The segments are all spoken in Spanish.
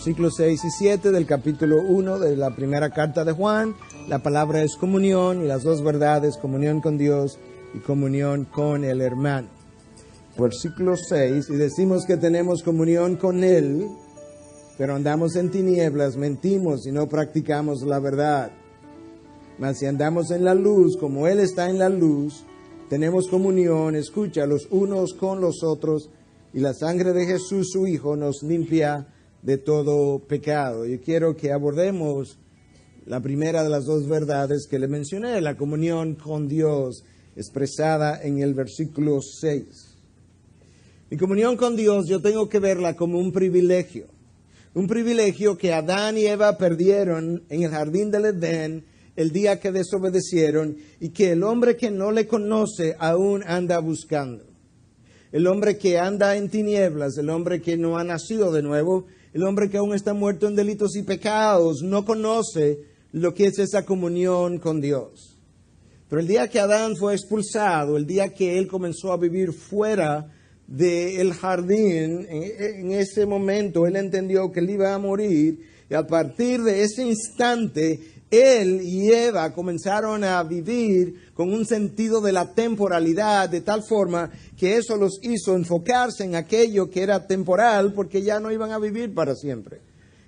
versículos 6 y 7 del capítulo 1 de la primera carta de Juan. La palabra es comunión y las dos verdades, comunión con Dios y comunión con el hermano. Versículo 6, y decimos que tenemos comunión con Él, pero andamos en tinieblas, mentimos y no practicamos la verdad. Mas si andamos en la luz, como Él está en la luz, tenemos comunión, escucha, los unos con los otros, y la sangre de Jesús, su Hijo, nos limpia de todo pecado. Yo quiero que abordemos la primera de las dos verdades que le mencioné, la comunión con Dios, expresada en el versículo 6. Mi comunión con Dios yo tengo que verla como un privilegio que Adán y Eva perdieron en el jardín del Edén el día que desobedecieron y que el hombre que no le conoce aún anda buscando. El hombre que anda en tinieblas, el hombre que no ha nacido de nuevo, el hombre que aún está muerto en delitos y pecados, no conoce lo que es esa comunión con Dios. Pero el día que Adán fue expulsado, el día que él comenzó a vivir fuera del jardín, en ese momento él entendió que él iba a morir, y a partir de ese instante él y Eva comenzaron a vivir con un sentido de la temporalidad, de tal forma que eso los hizo enfocarse en aquello que era temporal, porque ya no iban a vivir para siempre.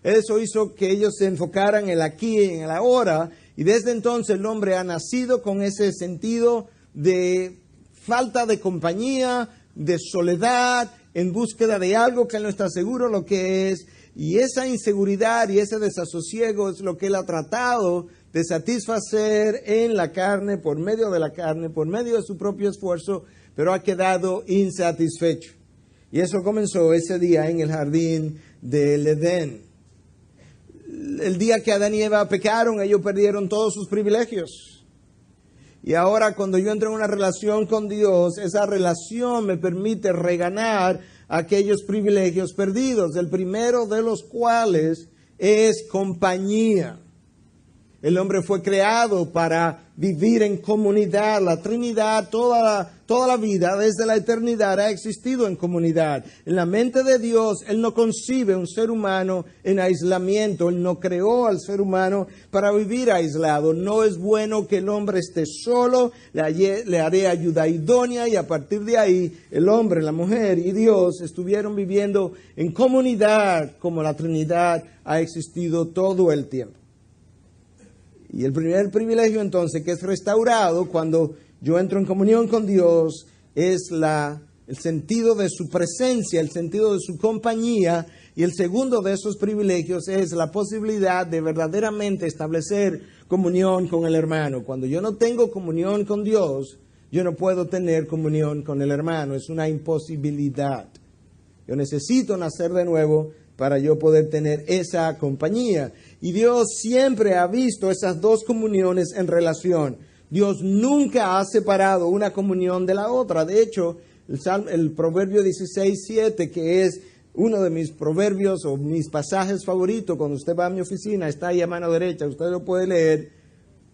Eso hizo que ellos se enfocaran en el aquí y en el ahora, y desde entonces el hombre ha nacido con ese sentido de falta de compañía, de soledad, en búsqueda de algo que él no está seguro lo que es, y esa inseguridad y ese desasosiego es lo que él ha tratado de satisfacer en la carne, por medio de la carne, por medio de su propio esfuerzo, pero ha quedado insatisfecho. Y eso comenzó ese día en el jardín del Edén. El día que Adán y Eva pecaron, ellos perdieron todos sus privilegios. Y ahora cuando yo entro en una relación con Dios, esa relación me permite reganar aquellos privilegios perdidos. El primero de los cuales es compañía. El hombre fue creado para vivir en comunidad. La Trinidad, toda la vida, desde la eternidad, ha existido en comunidad. En la mente de Dios, Él no concibe un ser humano en aislamiento. Él no creó al ser humano para vivir aislado. No es bueno que el hombre esté solo. Le haré ayuda idónea, y a partir de ahí, el hombre, la mujer y Dios estuvieron viviendo en comunidad, como la Trinidad ha existido todo el tiempo. Y el primer privilegio entonces que es restaurado cuando yo entro en comunión con Dios es el sentido de su presencia, el sentido de su compañía. Y el segundo de esos privilegios es la posibilidad de verdaderamente establecer comunión con el hermano. Cuando yo no tengo comunión con Dios, yo no puedo tener comunión con el hermano. Es una imposibilidad. Yo necesito nacer de nuevo para yo poder tener esa compañía. Y Dios siempre ha visto esas dos comuniones en relación. Dios nunca ha separado una comunión de la otra. De hecho, el Proverbio 16:7, que es uno de mis proverbios o mis pasajes favoritos, cuando usted va a mi oficina, está ahí a mano derecha, usted lo puede leer,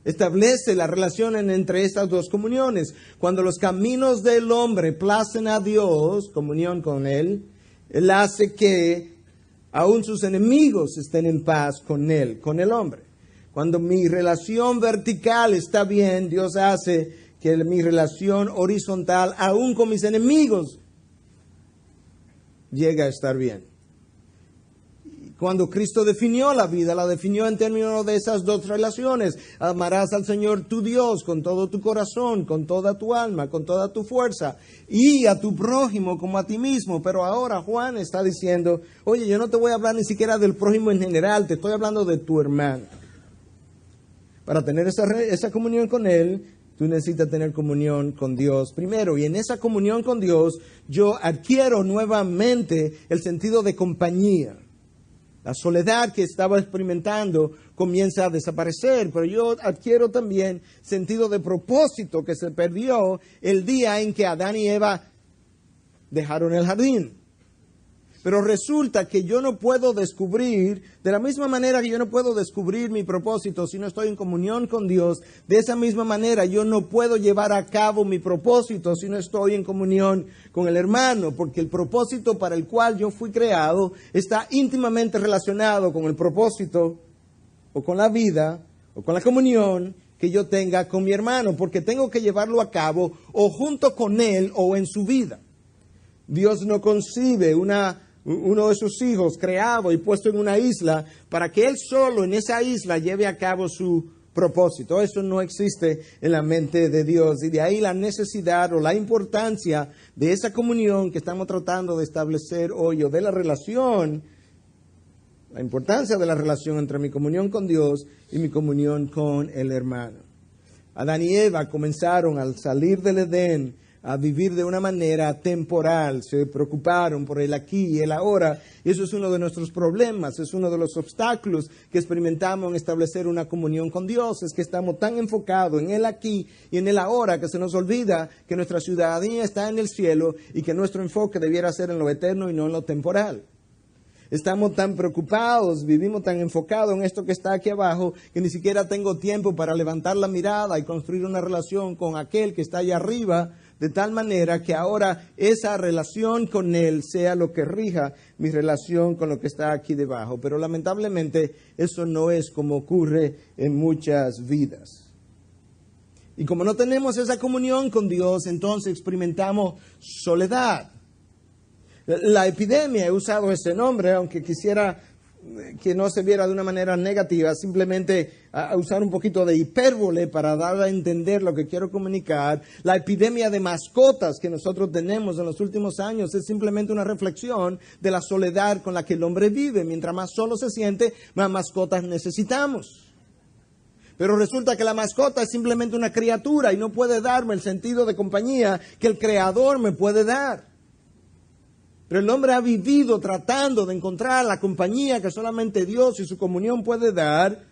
establece la relación entre estas dos comuniones. Cuando los caminos del hombre placen a Dios, comunión con Él, Él hace que aún sus enemigos estén en paz con Él, con el hombre. Cuando mi relación vertical está bien, Dios hace que mi relación horizontal, aún con mis enemigos, llegue a estar bien. Cuando Cristo definió la vida, la definió en términos de esas dos relaciones. Amarás al Señor tu Dios con todo tu corazón, con toda tu alma, con toda tu fuerza, y a tu prójimo como a ti mismo. Pero ahora Juan está diciendo, oye, yo no te voy a hablar ni siquiera del prójimo en general, te estoy hablando de tu hermano. Para tener esa comunión con Él, tú necesitas tener comunión con Dios primero. Y en esa comunión con Dios, yo adquiero nuevamente el sentido de compañía. La soledad que estaba experimentando comienza a desaparecer, pero yo adquiero también sentido de propósito que se perdió el día en que Adán y Eva dejaron el jardín. Pero resulta que yo no puedo descubrir, de la misma manera que yo no puedo descubrir mi propósito si no estoy en comunión con Dios, de esa misma manera yo no puedo llevar a cabo mi propósito si no estoy en comunión con el hermano, porque el propósito para el cual yo fui creado está íntimamente relacionado con el propósito o con la vida o con la comunión que yo tenga con mi hermano, porque tengo que llevarlo a cabo o junto con él o en su vida. Dios no concibe uno de sus hijos creado y puesto en una isla para que él solo en esa isla lleve a cabo su propósito. Eso no existe en la mente de Dios, y de ahí la necesidad o la importancia de esa comunión que estamos tratando de establecer hoy, o de la relación, la importancia de la relación entre mi comunión con Dios y mi comunión con el hermano. Adán y Eva comenzaron al salir del Edén a vivir de una manera temporal, se preocuparon por el aquí y el ahora, y eso es uno de nuestros problemas, es uno de los obstáculos que experimentamos en establecer una comunión con Dios, es que estamos tan enfocados en el aquí y en el ahora que se nos olvida que nuestra ciudadanía está en el cielo y que nuestro enfoque debiera ser en lo eterno y no en lo temporal. Estamos tan preocupados, vivimos tan enfocados en esto que está aquí abajo, que ni siquiera tengo tiempo para levantar la mirada y construir una relación con aquel que está allá arriba, de tal manera que ahora esa relación con él sea lo que rija mi relación con lo que está aquí debajo. Pero lamentablemente eso no es como ocurre en muchas vidas. Y como no tenemos esa comunión con Dios, entonces experimentamos soledad. La epidemia, he usado ese nombre, aunque quisiera que no se viera de una manera negativa, simplemente a usar un poquito de hipérbole para dar a entender lo que quiero comunicar. La epidemia de mascotas que nosotros tenemos en los últimos años es simplemente una reflexión de la soledad con la que el hombre vive. Mientras más solo se siente, más mascotas necesitamos. Pero resulta que la mascota es simplemente una criatura y no puede darme el sentido de compañía que el Creador me puede dar. Pero el hombre ha vivido tratando de encontrar la compañía que solamente Dios y su comunión puede dar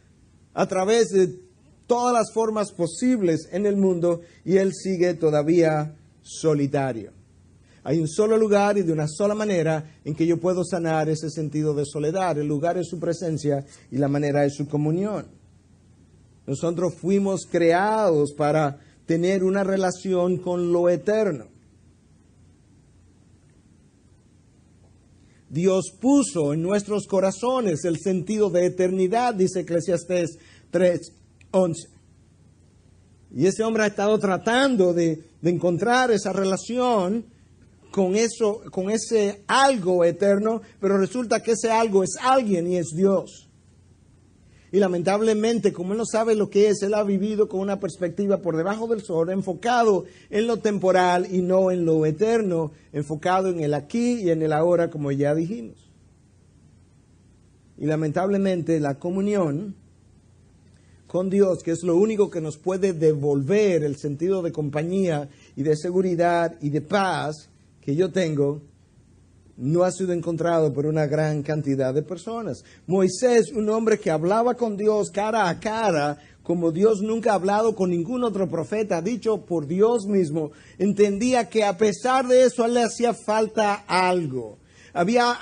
a través de todas las formas posibles en el mundo, y él sigue todavía solitario. Hay un solo lugar y de una sola manera en que yo puedo sanar ese sentido de soledad. El lugar es su presencia y la manera es su comunión. Nosotros fuimos creados para tener una relación con lo eterno. Dios puso en nuestros corazones el sentido de eternidad, dice Eclesiastés 3:11. Y ese hombre ha estado tratando de encontrar esa relación con ese algo eterno, pero resulta que ese algo es alguien y es Dios. Y lamentablemente, como él no sabe lo que es, él ha vivido con una perspectiva por debajo del sol, enfocado en lo temporal y no en lo eterno, enfocado en el aquí y en el ahora, como ya dijimos. Y lamentablemente la comunión con Dios, que es lo único que nos puede devolver el sentido de compañía y de seguridad y de paz que yo tengo, no ha sido encontrado por una gran cantidad de personas. Moisés, un hombre que hablaba con Dios cara a cara, como Dios nunca ha hablado con ningún otro profeta, dicho por Dios mismo, entendía que a pesar de eso a él le hacía falta algo. Había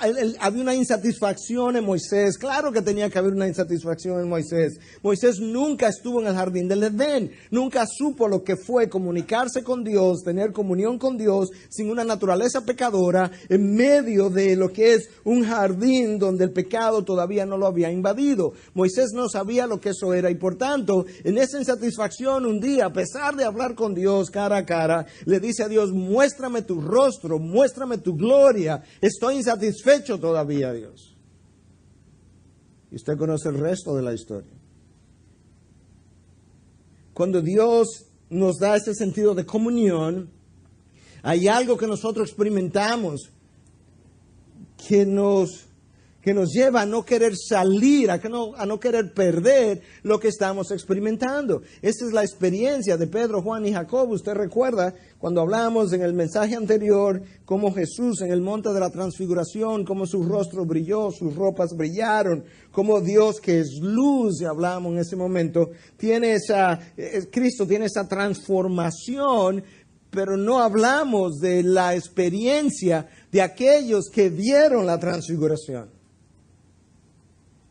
una insatisfacción en Moisés. Claro que tenía que haber una insatisfacción en Moisés. Moisés nunca estuvo en el jardín del Edén. Nunca supo lo que fue comunicarse con Dios, tener comunión con Dios sin una naturaleza pecadora en medio de lo que es un jardín donde el pecado todavía no lo había invadido. Moisés no sabía lo que eso era y por tanto, en esa insatisfacción un día, a pesar de hablar con Dios cara a cara, le dice a Dios: muéstrame tu rostro, muéstrame tu gloria. Estoy insatisfecho todavía, Dios. Y usted conoce el resto de la historia. Cuando Dios nos da ese sentido de comunión, hay algo que nosotros experimentamos que nos lleva a no querer salir, a no querer perder lo que estamos experimentando. Esa es la experiencia de Pedro, Juan y Jacobo. Usted recuerda cuando hablamos en el mensaje anterior cómo Jesús en el monte de la transfiguración, cómo su rostro brilló, sus ropas brillaron, cómo Dios, que es luz, y hablamos en ese momento, Cristo tiene esa transformación, pero no hablamos de la experiencia de aquellos que vieron la transfiguración.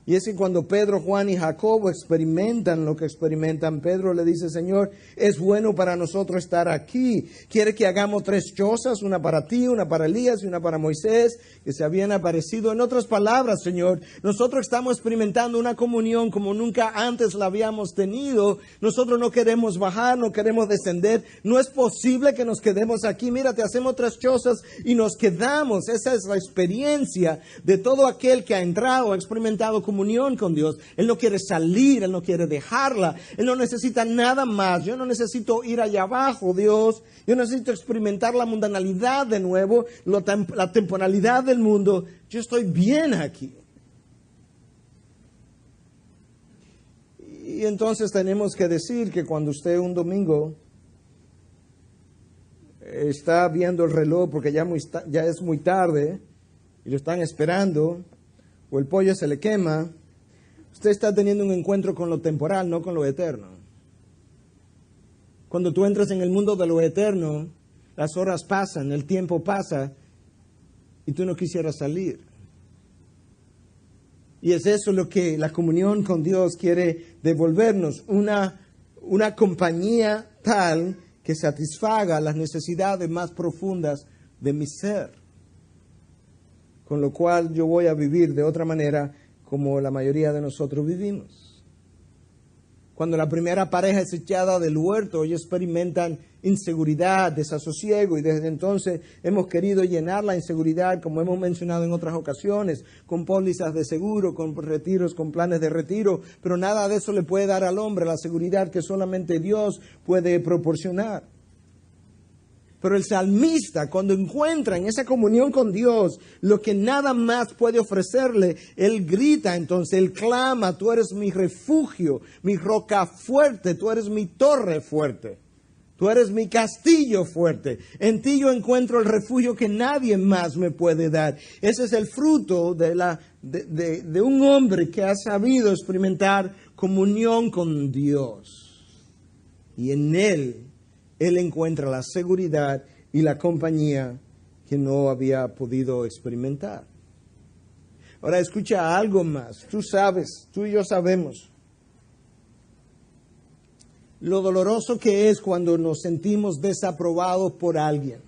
Y es que cuando Pedro, Juan y Jacobo experimentan lo que experimentan, Pedro le dice, Señor, es bueno para nosotros estar aquí. ¿Quiere que hagamos 3 chozas? Una para ti, una para Elías y una para Moisés, que se habían aparecido. En otras palabras, Señor, nosotros estamos experimentando una comunión como nunca antes la habíamos tenido. Nosotros no queremos bajar, no queremos descender. No es posible que nos quedemos aquí. Mira, te hacemos 3 chozas y nos quedamos. Esa es la experiencia de todo aquel que ha entrado, ha experimentado comunión con Dios. Él no quiere salir, Él no quiere dejarla, Él no necesita nada más. Yo no necesito ir allá abajo, Dios. Yo necesito experimentar la mundanalidad de nuevo, la temporalidad del mundo. Yo estoy bien aquí. Y entonces tenemos que decir que cuando usted un domingo está viendo el reloj porque ya es muy tarde y lo están esperando, o el pollo se le quema, usted está teniendo un encuentro con lo temporal, no con lo eterno. Cuando tú entras en el mundo de lo eterno, las horas pasan, el tiempo pasa, y tú no quisieras salir. Y es eso lo que la comunión con Dios quiere devolvernos, una compañía tal que satisfaga las necesidades más profundas de mi ser. Con lo cual yo voy a vivir de otra manera como la mayoría de nosotros vivimos. Cuando la primera pareja es echada del huerto, ellos experimentan inseguridad, desasosiego, y desde entonces hemos querido llenar la inseguridad, como hemos mencionado en otras ocasiones, con pólizas de seguro, con retiros, con planes de retiro, pero nada de eso le puede dar al hombre la seguridad que solamente Dios puede proporcionar. Pero el salmista, cuando encuentra en esa comunión con Dios lo que nada más puede ofrecerle, él grita, entonces él clama, tú eres mi refugio, mi roca fuerte, tú eres mi torre fuerte, tú eres mi castillo fuerte. En ti yo encuentro el refugio que nadie más me puede dar. Ese es el fruto de un hombre que ha sabido experimentar comunión con Dios. Y en él encuentra la seguridad y la compañía que no había podido experimentar. Ahora escucha algo más. Tú sabes, tú y yo sabemos lo doloroso que es cuando nos sentimos desaprobados por alguien.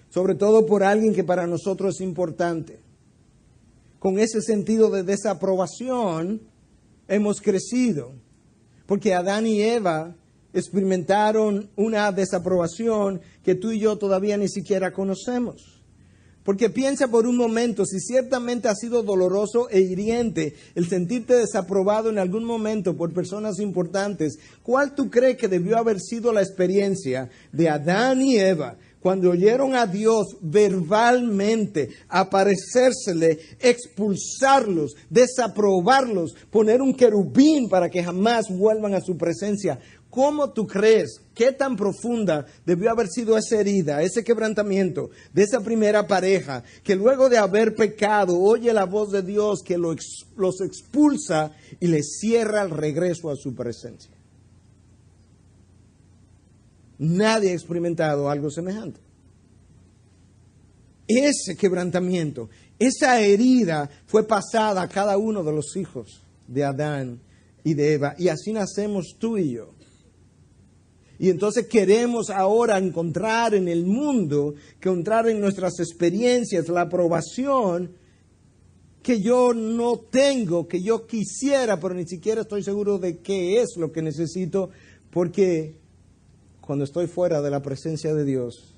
Sobre todo por alguien que para nosotros es importante. Con ese sentido de desaprobación hemos crecido. Porque Adán y Eva experimentaron una desaprobación que tú y yo todavía ni siquiera conocemos. Porque piensa por un momento, si ciertamente ha sido doloroso e hiriente el sentirte desaprobado en algún momento por personas importantes, ¿cuál tú crees que debió haber sido la experiencia de Adán y Eva cuando oyeron a Dios verbalmente aparecérsele, expulsarlos, desaprobarlos, poner un querubín para que jamás vuelvan a su presencia? ¿Cómo tú crees? ¿Qué tan profunda debió haber sido esa herida, ese quebrantamiento de esa primera pareja que luego de haber pecado oye la voz de Dios que los expulsa y les cierra el regreso a su presencia? Nadie ha experimentado algo semejante. Ese quebrantamiento, esa herida fue pasada a cada uno de los hijos de Adán y de Eva, y así nacemos tú y yo. Y entonces queremos ahora encontrar en el mundo, encontrar en nuestras experiencias la aprobación que yo no tengo, que yo quisiera, pero ni siquiera estoy seguro de qué es lo que necesito, porque cuando estoy fuera de la presencia de Dios,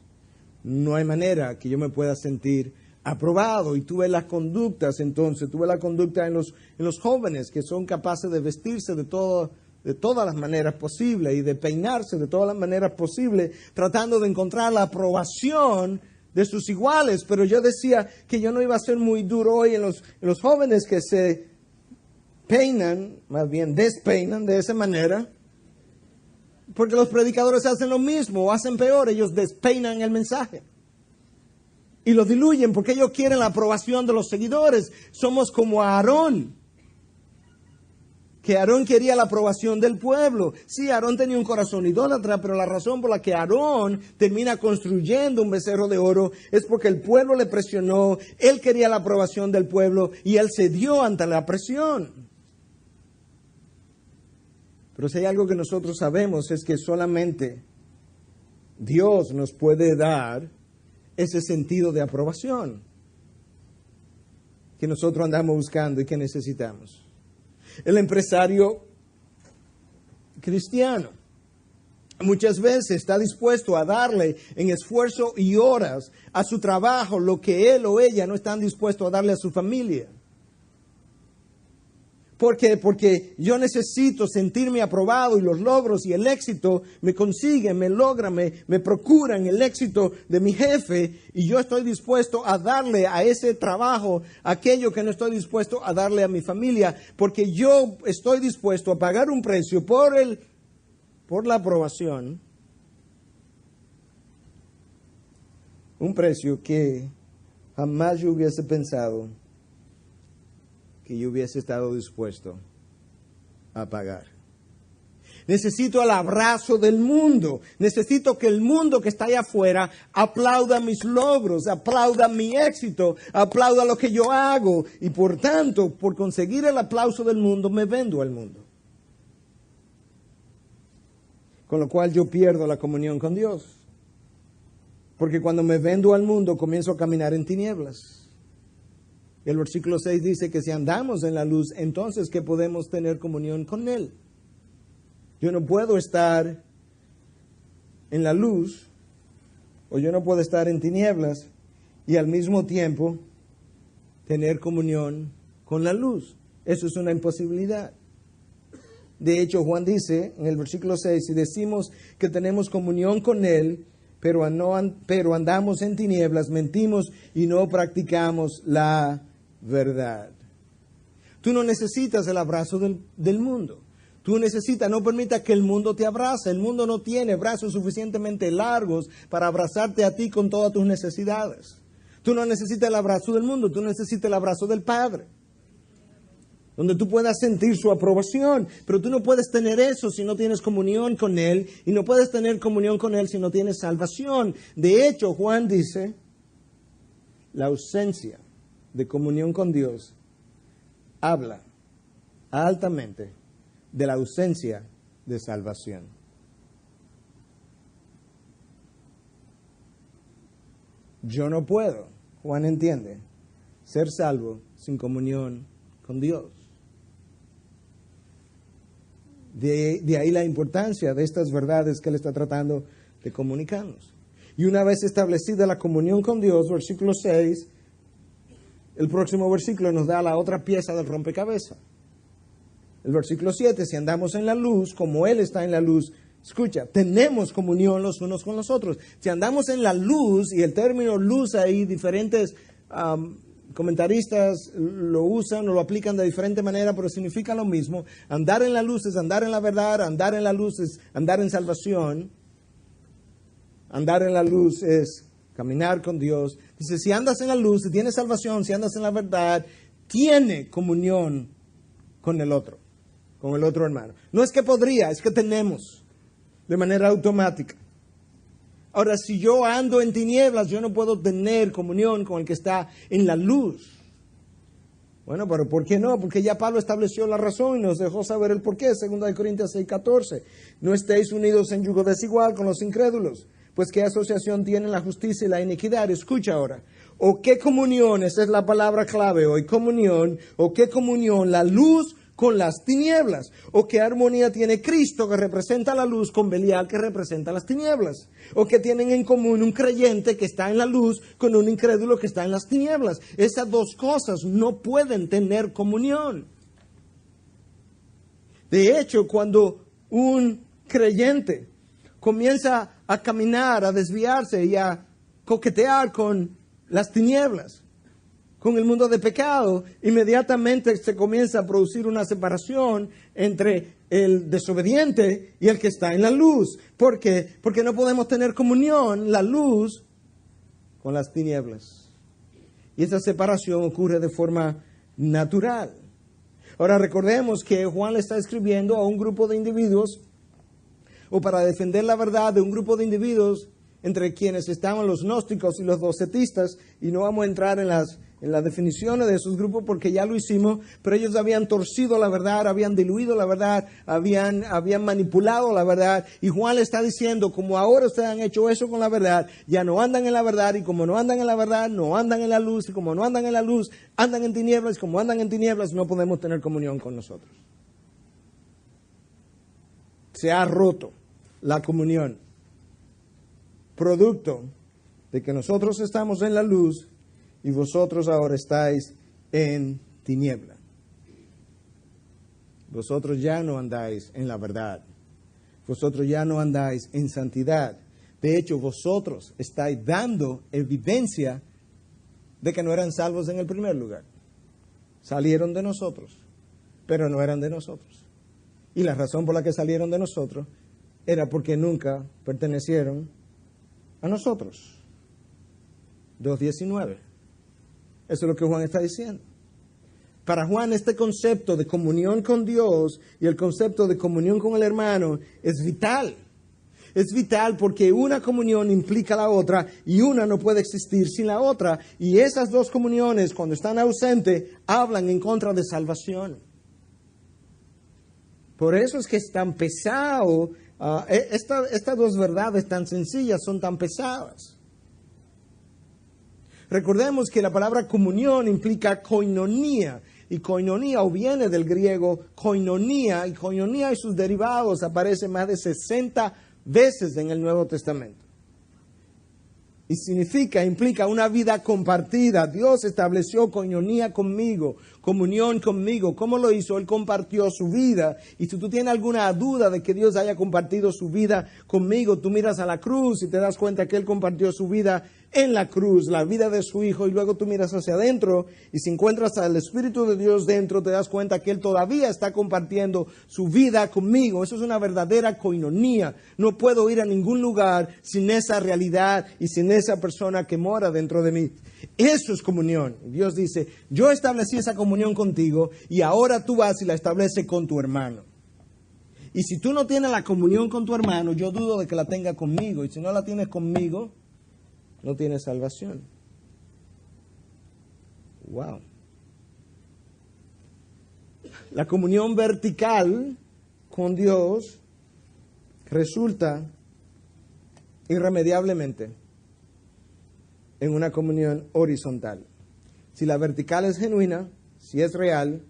no hay manera que yo me pueda sentir aprobado. Y tú ves las conductas, entonces, tú ves la conducta en los jóvenes que son capaces de vestirse de todas las maneras posibles y de peinarse de todas las maneras posibles, tratando de encontrar la aprobación de sus iguales. Pero yo decía que yo no iba a ser muy duro hoy en los jóvenes que se peinan, más bien despeinan de esa manera, porque los predicadores hacen lo mismo, o hacen peor, ellos despeinan el mensaje y lo diluyen porque ellos quieren la aprobación de los seguidores. Somos como Aarón. que Aarón quería la aprobación del pueblo. Sí, Aarón tenía un corazón idólatra, pero la razón por la que Aarón termina construyendo un becerro de oro es porque el pueblo le presionó, él quería la aprobación del pueblo y él cedió ante la presión. Pero si hay algo que nosotros sabemos es que solamente Dios nos puede dar ese sentido de aprobación que nosotros andamos buscando y que necesitamos. El empresario cristiano muchas veces está dispuesto a darle en esfuerzo y horas a su trabajo lo que él o ella no están dispuestos a darle a su familia. ¿Por qué? Porque yo necesito sentirme aprobado y los logros y el éxito me consiguen, me logran, me procuran el éxito de mi jefe y yo estoy dispuesto a darle a ese trabajo aquello que no estoy dispuesto a darle a mi familia, porque yo estoy dispuesto a pagar un precio por la aprobación, un precio que jamás yo hubiese pensado que yo hubiese estado dispuesto a pagar. Necesito el abrazo del mundo. Necesito que el mundo que está allá afuera aplauda mis logros, aplauda mi éxito, aplauda lo que yo hago. Y por tanto, por conseguir el aplauso del mundo, me vendo al mundo. Con lo cual yo pierdo la comunión con Dios. Porque cuando me vendo al mundo, comienzo a caminar en tinieblas. El versículo 6 dice que si andamos en la luz, entonces que podemos tener comunión con Él. Yo no puedo estar en la luz, o yo no puedo estar en tinieblas, y al mismo tiempo tener comunión con la luz. Eso es una imposibilidad. De hecho, Juan dice en el versículo 6, si decimos que tenemos comunión con Él, pero andamos en tinieblas, mentimos y no practicamos la verdad. Tú no necesitas el abrazo del mundo. Tú necesitas, no permita que el mundo te abrace. El mundo no tiene brazos suficientemente largos para abrazarte a ti con todas tus necesidades. Tú no necesitas el abrazo del mundo, tú necesitas el abrazo del Padre, donde tú puedas sentir su aprobación. Pero tú no puedes tener eso si no tienes comunión con Él, y no puedes tener comunión con Él si no tienes salvación. De hecho, Juan dice, la ausencia de comunión con Dios habla altamente de la ausencia de salvación. Yo no puedo, Juan entiende, ser salvo sin comunión con Dios. De ahí la importancia de estas verdades que él está tratando de comunicarnos. Y una vez establecida la comunión con Dios, versículo 6, el próximo versículo nos da la otra pieza del rompecabezas. El versículo 7, si andamos en la luz, como Él está en la luz, escucha, tenemos comunión los unos con los otros. Si andamos en la luz, y el término luz ahí, diferentes comentaristas lo usan o lo aplican de diferente manera, pero significa lo mismo. Andar en la luz es andar en la verdad, andar en la luz es andar en salvación. Andar en la luz es caminar con Dios. Dice, si andas en la luz, si tienes salvación, si andas en la verdad, tiene comunión con el otro hermano. No es que podría, es que tenemos de manera automática. Ahora, si yo ando en tinieblas, yo no puedo tener comunión con el que está en la luz. Bueno, pero ¿por qué no? Porque ya Pablo estableció la razón y nos dejó saber el porqué. 2 Corintios 6:14. No estéis unidos en yugo desigual con los incrédulos, pues ¿qué asociación tienen la justicia y la iniquidad? Escucha ahora. ¿O qué comunión? Esa es la palabra clave hoy. Comunión. ¿O qué comunión? La luz con las tinieblas. ¿O qué armonía tiene Cristo, que representa la luz, con Belial, que representa las tinieblas? ¿O qué tienen en común un creyente que está en la luz con un incrédulo que está en las tinieblas? Esas dos cosas no pueden tener comunión. De hecho, cuando un creyente comienza a caminar, a desviarse y a coquetear con las tinieblas, con el mundo de pecado, inmediatamente se comienza a producir una separación entre el desobediente y el que está en la luz. ¿Por qué? Porque no podemos tener comunión, la luz, con las tinieblas. Y esa separación ocurre de forma natural. Ahora recordemos que Juan le está escribiendo a un grupo de individuos, o para defender la verdad de un grupo de individuos entre quienes estaban los gnósticos y los docetistas, y no vamos a entrar en las definiciones de esos grupos porque ya lo hicimos, pero ellos habían torcido la verdad, habían diluido la verdad, habían manipulado la verdad, y Juan le está diciendo, como ahora ustedes han hecho eso con la verdad, ya no andan en la verdad, y como no andan en la verdad, no andan en la luz, y como no andan en la luz, andan en tinieblas, y como andan en tinieblas, no podemos tener comunión con nosotros. Se ha roto la comunión, producto de que nosotros estamos en la luz y vosotros ahora estáis en tiniebla. Vosotros ya no andáis en la verdad. Vosotros ya no andáis en santidad. De hecho, vosotros estáis dando evidencia de que no eran salvos en el primer lugar. Salieron de nosotros, pero no eran de nosotros. Y la razón por la que salieron de nosotros era porque nunca pertenecieron a nosotros. 2:19. Eso es lo que Juan está diciendo. Para Juan, este concepto de comunión con Dios y el concepto de comunión con el hermano es vital. Es vital porque una comunión implica la otra y una no puede existir sin la otra. Y esas dos comuniones, cuando están ausentes, hablan en contra de salvación. Por eso es que es tan pesado. Estas dos verdades tan sencillas son tan pesadas. Recordemos que la palabra comunión implica koinonía. Y koinonía viene del griego koinonía. Y koinonía y sus derivados aparecen más de 60 veces en el Nuevo Testamento. Y implica una vida compartida. Dios estableció koinonía conmigo, comunión conmigo. ¿Cómo lo hizo? Él compartió su vida. Y si tú tienes alguna duda de que Dios haya compartido su vida conmigo, tú miras a la cruz y te das cuenta que Él compartió su vida en la cruz, la vida de su Hijo, y luego tú miras hacia adentro y si encuentras al Espíritu de Dios dentro, te das cuenta que Él todavía está compartiendo su vida conmigo. Eso es una verdadera koinonía. No puedo ir a ningún lugar sin esa realidad y sin esa persona que mora dentro de mí. Eso es comunión. Dios dice, yo establecí esa comunión contigo y ahora tú vas y la estableces con tu hermano. Y si tú no tienes la comunión con tu hermano, yo dudo de que la tenga conmigo. Y si no la tienes conmigo, no tienes salvación. Wow. La comunión vertical con Dios resulta irremediablemente en una comunión horizontal. Si la vertical es genuina, si es real,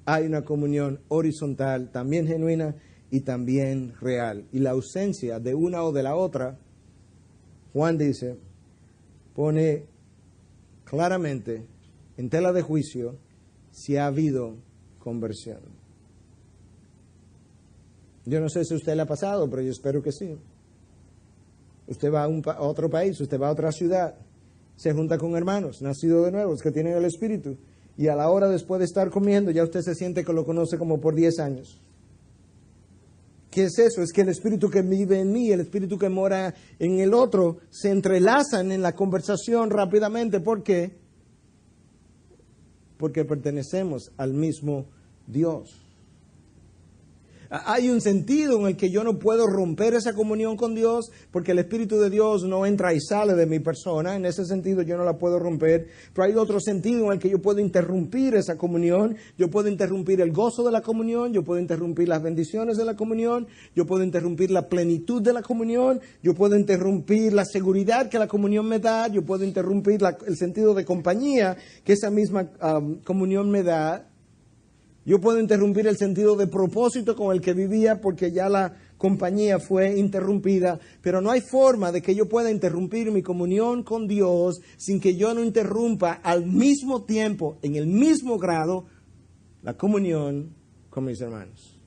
hay una comunión horizontal también genuina y también real. Y la ausencia de una o de la otra, Juan dice, pone claramente en tela de juicio si ha habido conversión. Yo no sé si a usted le ha pasado, pero yo espero que sí. Usted va a otro país, usted va a otra ciudad, se junta con hermanos, nacidos de nuevo, que tienen el Espíritu, y a la hora después de estar comiendo, ya usted se siente que lo conoce como por 10 años. ¿Qué es eso? Es que el Espíritu que vive en mí, el Espíritu que mora en el otro, se entrelazan en la conversación rápidamente. ¿Por qué? Porque pertenecemos al mismo Dios. Hay un sentido en el que yo no puedo romper esa comunión con Dios porque el Espíritu de Dios no entra y sale de mi persona. En ese sentido yo no la puedo romper. Pero hay otro sentido en el que yo puedo interrumpir esa comunión. Yo puedo interrumpir el gozo de la comunión. Yo puedo interrumpir las bendiciones de la comunión. Yo puedo interrumpir la plenitud de la comunión. Yo puedo interrumpir la seguridad que la comunión me da. Yo puedo interrumpir el sentido de compañía que esa misma comunión me da. Yo puedo interrumpir el sentido de propósito con el que vivía porque ya la compañía fue interrumpida, pero no hay forma de que yo pueda interrumpir mi comunión con Dios sin que yo no interrumpa al mismo tiempo, en el mismo grado, la comunión con mis hermanos.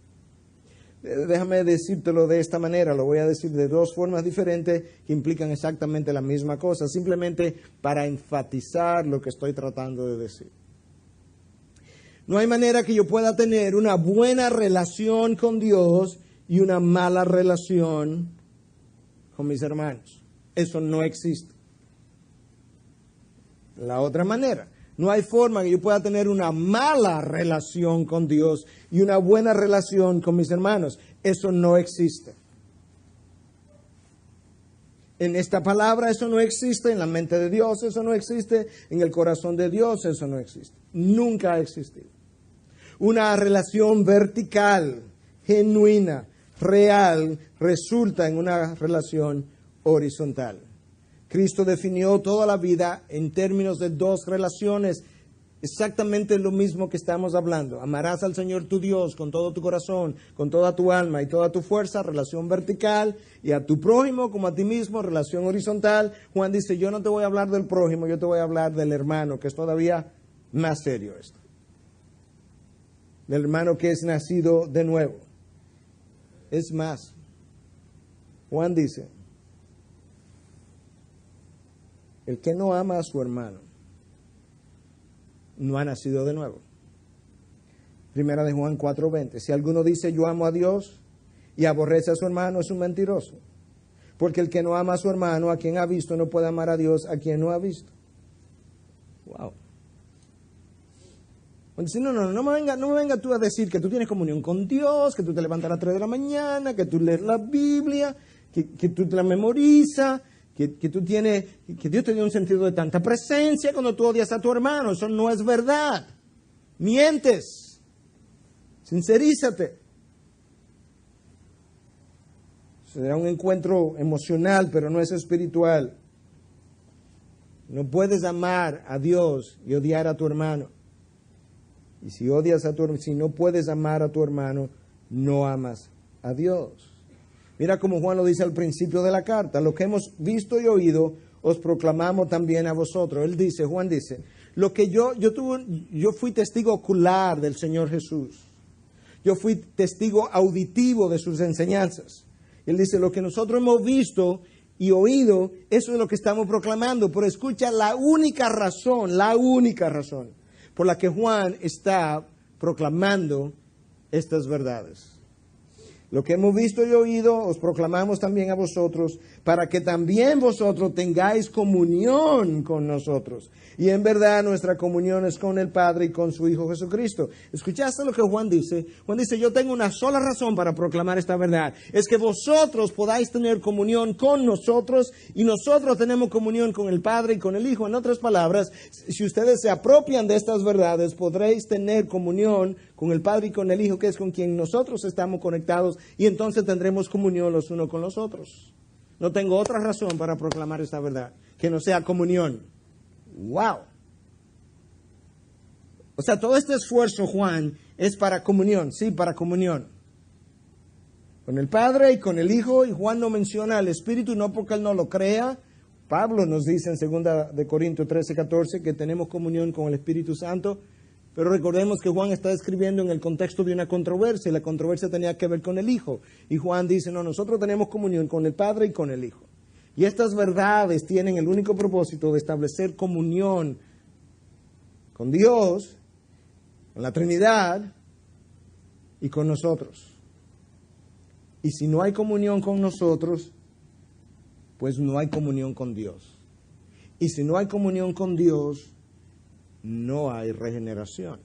Déjame decírtelo de esta manera, lo voy a decir de dos formas diferentes que implican exactamente la misma cosa, simplemente para enfatizar lo que estoy tratando de decir. No hay manera que yo pueda tener una buena relación con Dios y una mala relación con mis hermanos. Eso no existe. La otra manera, No hay forma que yo pueda tener una mala relación con Dios y una buena relación con mis hermanos. Eso no existe. En esta palabra eso no existe, en la mente de Dios eso no existe, en el corazón de Dios eso no existe. Nunca ha existido. Una relación vertical, genuina, real, resulta en una relación horizontal. Cristo definió toda la vida en términos de dos relaciones, exactamente lo mismo que estamos hablando. Amarás al Señor tu Dios con todo tu corazón, con toda tu alma y toda tu fuerza, relación vertical, y a tu prójimo como a ti mismo, relación horizontal. Juan dice, yo no te voy a hablar del prójimo, yo te voy a hablar del hermano, que es todavía más serio esto. Del hermano que es nacido de nuevo. Es más, Juan dice, el que no ama a su hermano no ha nacido de nuevo. Primera de Juan 4:20. Si alguno dice yo amo a Dios y aborrece a su hermano, es un mentiroso. Porque el que no ama a su hermano, a quien ha visto, no puede amar a Dios a quien no ha visto. Wow. Dice, no me venga tú a decir que tú tienes comunión con Dios, que tú te levantas a las 3 de la mañana, que tú lees la Biblia, que tú te la memorizas, que Dios te dio un sentido de tanta presencia cuando tú odias a tu hermano. Eso no es verdad. Mientes. Sincerízate. Será un encuentro emocional, pero no es espiritual. No puedes amar a Dios y odiar a tu hermano. Y si si no puedes amar a tu hermano, no amas a Dios. Mira como Juan lo dice al principio de la carta, lo que hemos visto y oído, os proclamamos también a vosotros. Juan dice, lo que yo fui testigo ocular del Señor Jesús. Yo fui testigo auditivo de sus enseñanzas. Él dice, lo que nosotros hemos visto y oído, eso es lo que estamos proclamando. Pero escucha la única razón por la que Juan está proclamando estas verdades. Lo que hemos visto y oído, os proclamamos también a vosotros, para que también vosotros tengáis comunión con nosotros. Y en verdad nuestra comunión es con el Padre y con su Hijo Jesucristo. ¿Escuchaste lo que Juan dice? Juan dice, yo tengo una sola razón para proclamar esta verdad. Es que vosotros podáis tener comunión con nosotros y nosotros tenemos comunión con el Padre y con el Hijo. En otras palabras, si ustedes se apropian de estas verdades, podréis tener comunión con el Padre y con el Hijo, que es con quien nosotros estamos conectados, y entonces tendremos comunión los unos con los otros. No tengo otra razón para proclamar esta verdad que no sea comunión. ¡Wow! O sea, todo este esfuerzo, Juan, es para comunión. Sí, para comunión. Con el Padre y con el Hijo. Y Juan no menciona al Espíritu, no porque Él no lo crea. Pablo nos dice en 2 de Corintios 13:14 que tenemos comunión con el Espíritu Santo. Pero recordemos que Juan está escribiendo en el contexto de una controversia, y la controversia tenía que ver con el Hijo. Y Juan dice, no, nosotros tenemos comunión con el Padre y con el Hijo. Y estas verdades tienen el único propósito de establecer comunión con Dios, con la Trinidad y con nosotros. Y si no hay comunión con nosotros, pues no hay comunión con Dios. Y si no hay comunión con Dios, no hay regeneración.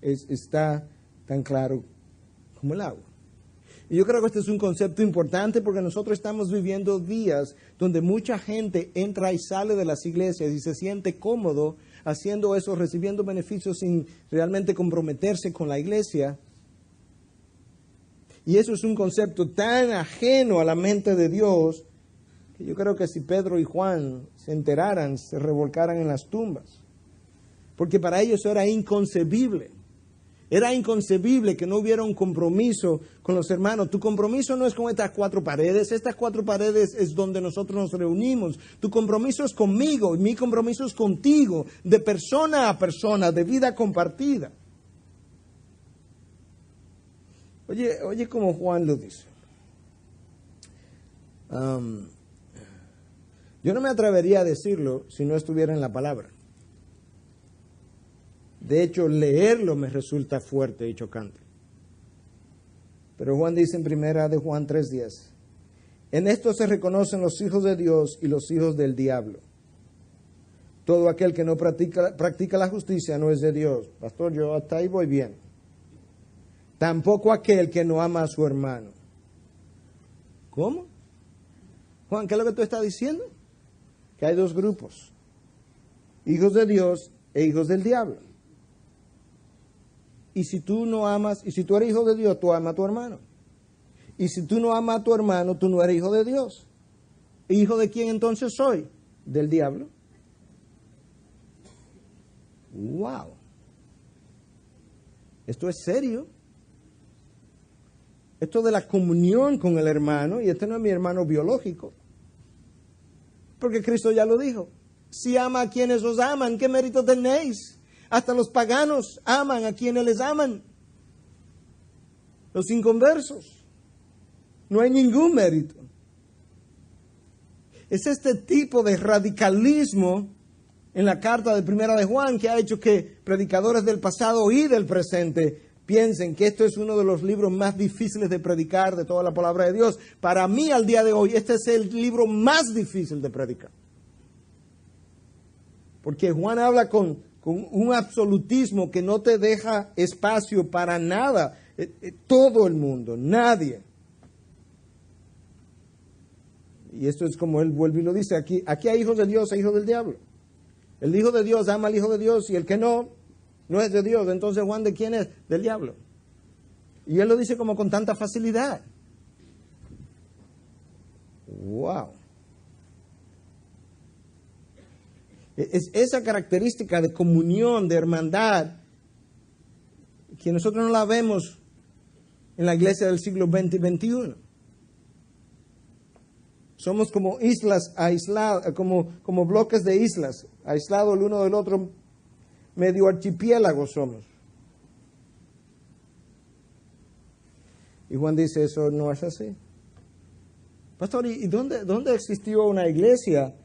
Está tan claro como el agua. Y yo creo que este es un concepto importante porque nosotros estamos viviendo días donde mucha gente entra y sale de las iglesias y se siente cómodo haciendo eso, recibiendo beneficios sin realmente comprometerse con la iglesia. Y eso es un concepto tan ajeno a la mente de Dios que yo creo que si Pedro y Juan se enteraran, se revolcaran en las tumbas. Porque para ellos era inconcebible. Era inconcebible que no hubiera un compromiso con los hermanos. Tu compromiso no es con estas 4 paredes. Estas 4 paredes es donde nosotros nos reunimos. Tu compromiso es conmigo y mi compromiso es contigo, de persona a persona, de vida compartida. Oye como Juan lo dice. Yo no me atrevería a decirlo si no estuviera en la palabra. De hecho, leerlo me resulta fuerte y chocante. Pero Juan dice en 1 de Juan 3:10, en esto se reconocen los hijos de Dios y los hijos del diablo. Todo aquel que no practica la justicia no es de Dios. Pastor, yo hasta ahí voy bien. Tampoco aquel que no ama a su hermano. ¿Cómo? Juan, ¿qué es lo que tú estás diciendo? Que hay dos grupos. Hijos de Dios e hijos del diablo. Y si tú no amas, y si tú eres hijo de Dios, tú amas a tu hermano. Y si tú no amas a tu hermano, tú no eres hijo de Dios. ¿Hijo de quién entonces soy? Del diablo. ¡Wow! Esto es serio. Esto de la comunión con el hermano, y este no es mi hermano biológico. Porque Cristo ya lo dijo. Si ama a quienes os aman, ¿qué mérito tenéis? Hasta los paganos aman a quienes les aman. Los inconversos. No hay ningún mérito. Es este tipo de radicalismo en la carta de Primera de Juan que ha hecho que predicadores del pasado y del presente piensen que esto es uno de los libros más difíciles de predicar de toda la palabra de Dios. Para mí, al día de hoy, este es el libro más difícil de predicar. Porque Juan habla con un absolutismo que no te deja espacio para nada. Todo el mundo, nadie. Y esto es como él vuelve y lo dice. Aquí hay hijos de Dios e hijos del diablo. El hijo de Dios ama al hijo de Dios y el que no es de Dios. Entonces, Juan, ¿de quién es? Del diablo. Y él lo dice como con tanta facilidad. ¡Wow! Es esa característica de comunión, de hermandad, que nosotros no la vemos en la iglesia del siglo XX y XXI. Somos como islas aisladas, como bloques de islas, aislados el uno del otro, medio archipiélagos somos. Y Juan dice, eso no es así. Pastor, ¿y dónde existió una iglesia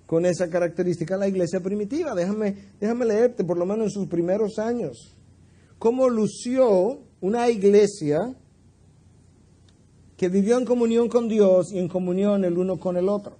con esa característica? La iglesia primitiva. Déjame leerte, por lo menos en sus primeros años, cómo lució una iglesia que vivió en comunión con Dios y en comunión el uno con el otro.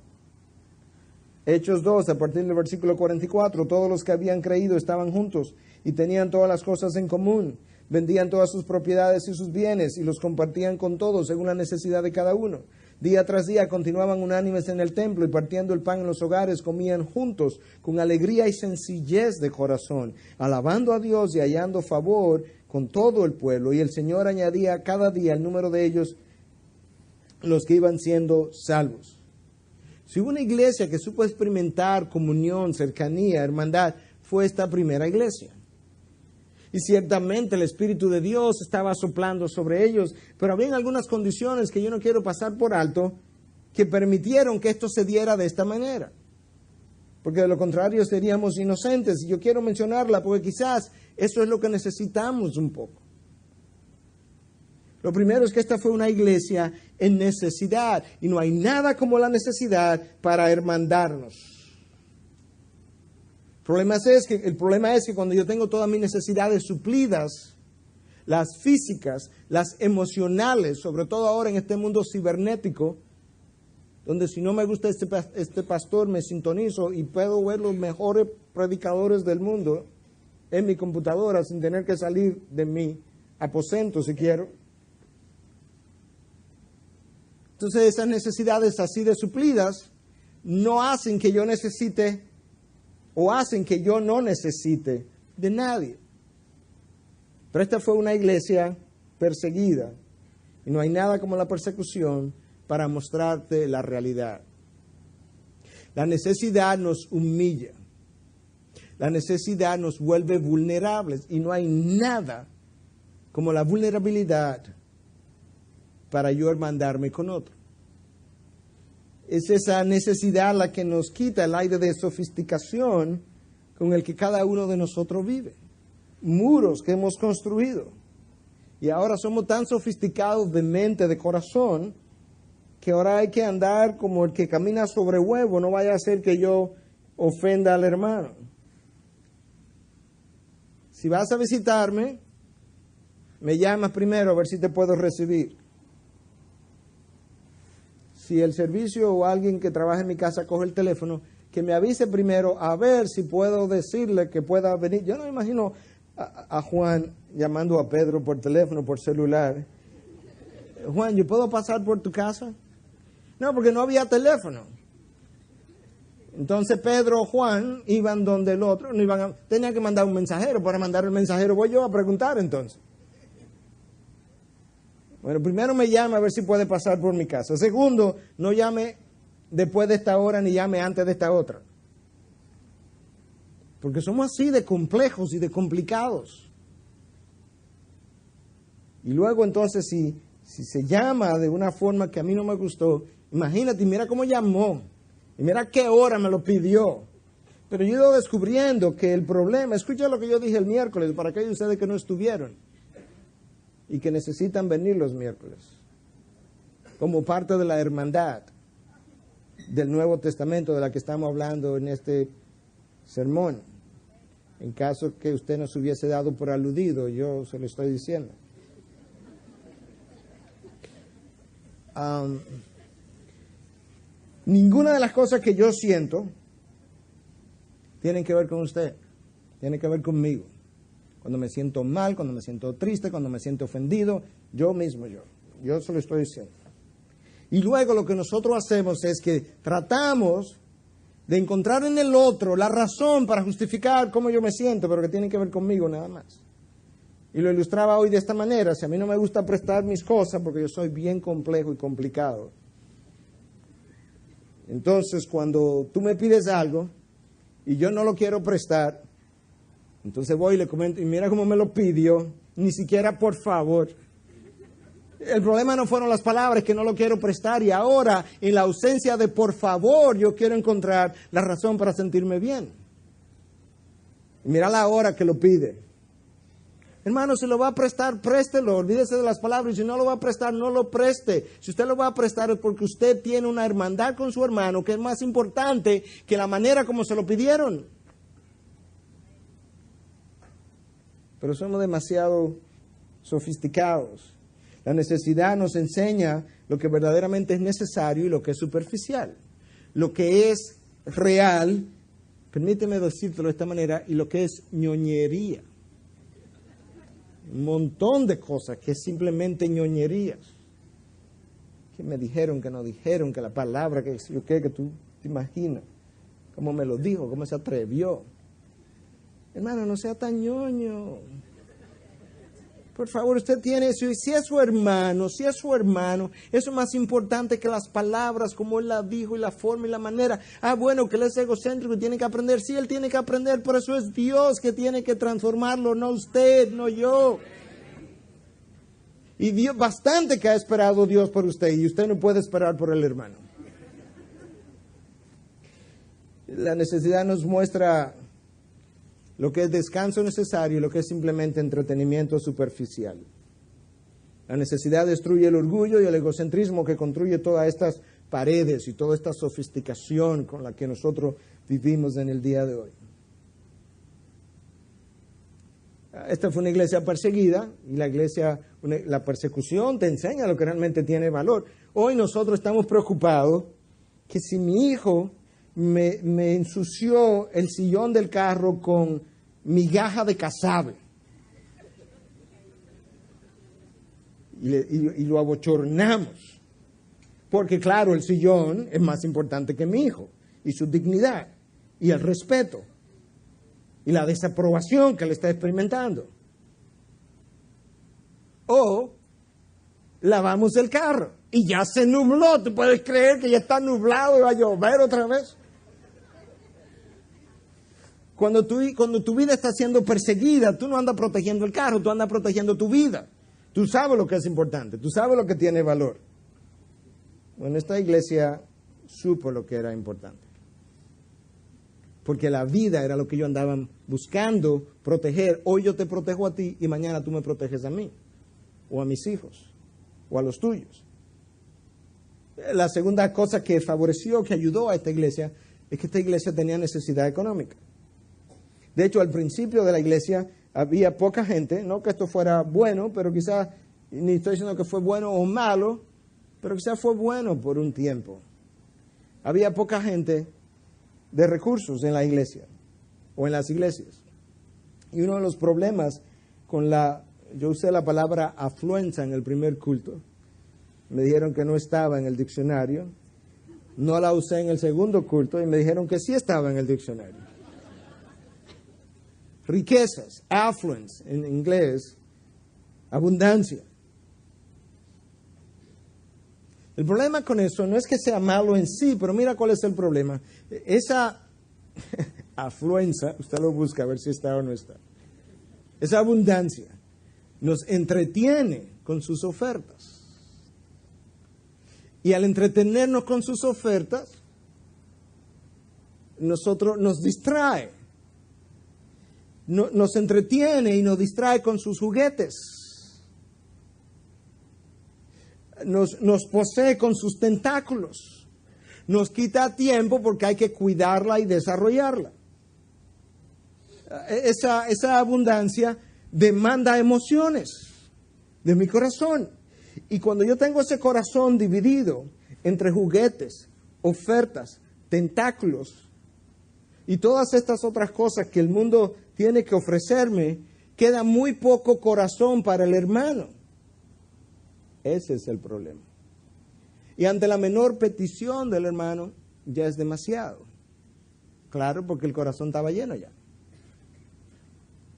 Hechos 2, a partir del versículo 44, todos los que habían creído estaban juntos y tenían todas las cosas en común. Vendían todas sus propiedades y sus bienes y los compartían con todos según la necesidad de cada uno. Día tras día continuaban unánimes en el templo y partiendo el pan en los hogares comían juntos con alegría y sencillez de corazón, alabando a Dios y hallando favor con todo el pueblo. Y el Señor añadía cada día el número de ellos, los que iban siendo salvos. Si hubo una iglesia que supo experimentar comunión, cercanía, hermandad, fue esta primera iglesia. Y ciertamente el Espíritu de Dios estaba soplando sobre ellos, pero había algunas condiciones que yo no quiero pasar por alto que permitieron que esto se diera de esta manera. Porque de lo contrario seríamos inocentes. Y yo quiero mencionarla porque quizás eso es lo que necesitamos un poco. Lo primero es que esta fue una iglesia en necesidad y no hay nada como la necesidad para hermandarnos. El problema es que cuando yo tengo todas mis necesidades suplidas, las físicas, las emocionales, sobre todo ahora en este mundo cibernético, donde si no me gusta este pastor me sintonizo y puedo ver los mejores predicadores del mundo en mi computadora sin tener que salir de mi aposento si quiero. Entonces esas necesidades así de suplidas no hacen que yo necesite o hacen que yo no necesite de nadie. Pero esta fue una iglesia perseguida y no hay nada como la persecución para mostrarte la realidad. La necesidad nos humilla. La necesidad nos vuelve vulnerables y no hay nada como la vulnerabilidad para yo hermandarme con otro. Es esa necesidad la que nos quita el aire de sofisticación con el que cada uno de nosotros vive. Muros que hemos construido. Y ahora somos tan sofisticados de mente, de corazón, que ahora hay que andar como el que camina sobre huevo. No vaya a ser que yo ofenda al hermano. Si vas a visitarme, me llamas primero a ver si te puedo recibir. Si el servicio o alguien que trabaja en mi casa coge el teléfono, que me avise primero a ver si puedo decirle que pueda venir. Yo no me imagino a Juan llamando a Pedro por teléfono, por celular. Juan, ¿yo puedo pasar por tu casa? No, porque no había teléfono. Entonces Pedro o Juan iban donde el otro, tenían que mandar un mensajero. Para mandar el mensajero voy yo a preguntar entonces. Bueno, primero me llame a ver si puede pasar por mi casa. Segundo, no llame después de esta hora ni llame antes de esta otra. Porque somos así de complejos y de complicados. Y luego entonces si se llama de una forma que a mí no me gustó, imagínate, mira cómo llamó. Y mira qué hora me lo pidió. Pero yo he ido descubriendo que el problema, escucha lo que yo dije el miércoles, para aquellos de ustedes que no estuvieron y que necesitan venir los miércoles, como parte de la hermandad del Nuevo Testamento de la que estamos hablando en este sermón. En caso que usted no se hubiese dado por aludido, yo se lo estoy diciendo. Ninguna de las cosas que yo siento tienen que ver con usted, tienen que ver conmigo. Cuando me siento mal, cuando me siento triste, cuando me siento ofendido, yo mismo, yo se lo estoy diciendo. Y luego lo que nosotros hacemos es que tratamos de encontrar en el otro la razón para justificar cómo yo me siento, pero que tiene que ver conmigo nada más. Y lo ilustraba hoy de esta manera: si a mí no me gusta prestar mis cosas porque yo soy bien complejo y complicado, entonces cuando tú me pides algo y yo no lo quiero prestar, entonces voy y le comento, y mira cómo me lo pidió, ni siquiera por favor. El problema no fueron las palabras, que no lo quiero prestar, y ahora en la ausencia de por favor yo quiero encontrar la razón para sentirme bien. Y mira la hora que lo pide. Hermano, si lo va a prestar, préstelo, olvídese de las palabras. Y si no lo va a prestar, no lo preste. Si usted lo va a prestar es porque usted tiene una hermandad con su hermano que es más importante que la manera como se lo pidieron. Pero somos demasiado sofisticados. La necesidad nos enseña lo que verdaderamente es necesario y lo que es superficial. Lo que es real, permíteme decírtelo de esta manera, y lo que es ñoñería. Un montón de cosas que es simplemente ñoñerías. Que me dijeron, que no dijeron, que la palabra, que tú te imaginas. Cómo me lo dijo, cómo se atrevió. Hermano, no sea tan ñoño. Por favor, usted tiene eso. Y si es su hermano, eso es más importante que las palabras, como él la dijo, y la forma y la manera. Ah, bueno, que él es egocéntrico y tiene que aprender. Sí, él tiene que aprender, pero eso es Dios que tiene que transformarlo, no usted, no yo. Y Dios, bastante que ha esperado Dios por usted, y usted no puede esperar por el hermano. La necesidad nos muestra lo que es descanso necesario y lo que es simplemente entretenimiento superficial. La necesidad destruye el orgullo y el egocentrismo que construye todas estas paredes y toda esta sofisticación con la que nosotros vivimos en el día de hoy. Esta fue una iglesia perseguida, y la persecución te enseña lo que realmente tiene valor. Hoy nosotros estamos preocupados que si mi hijo me ensució el sillón del carro con migaja de casabe y lo abochornamos, porque claro, el sillón es más importante que mi hijo y su dignidad y el respeto y la desaprobación que él está experimentando. O lavamos el carro y ya se nubló. ¿Tú puedes creer que ya está nublado y va a llover otra vez? Cuando tu vida está siendo perseguida, tú no andas protegiendo el carro, tú andas protegiendo tu vida. Tú sabes lo que es importante, tú sabes lo que tiene valor. Bueno, esta iglesia supo lo que era importante. Porque la vida era lo que ellos andaban buscando proteger. Hoy yo te protejo a ti y mañana tú me proteges a mí, o a mis hijos, o a los tuyos. La segunda cosa que favoreció, que ayudó a esta iglesia, es que esta iglesia tenía necesidad económica. De hecho, al principio de la iglesia había poca gente, no que esto fuera bueno, pero quizás, ni estoy diciendo que fue bueno o malo, pero quizás fue bueno por un tiempo. Había poca gente de recursos en la iglesia o en las iglesias. Y uno de los problemas con yo usé la palabra afluencia en el primer culto. Me dijeron que no estaba en el diccionario. No la usé en el segundo culto y me dijeron que sí estaba en el diccionario. Riquezas, affluence en inglés, abundancia. El problema con eso no es que sea malo en sí, pero mira cuál es el problema. Esa afluencia, usted lo busca a ver si está o no está. Esa abundancia nos entretiene con sus ofertas. Y al entretenernos con sus ofertas, nosotros nos distrae. Nos entretiene y nos distrae con sus juguetes. Nos posee con sus tentáculos. Nos quita tiempo porque hay que cuidarla y desarrollarla. Esa abundancia demanda emociones de mi corazón. Y cuando yo tengo ese corazón dividido entre juguetes, ofertas, tentáculos y todas estas otras cosas que el mundo tiene que ofrecerme, queda muy poco corazón para el hermano. Ese es el problema. Y ante la menor petición del hermano, ya es demasiado. Claro, porque el corazón estaba lleno ya.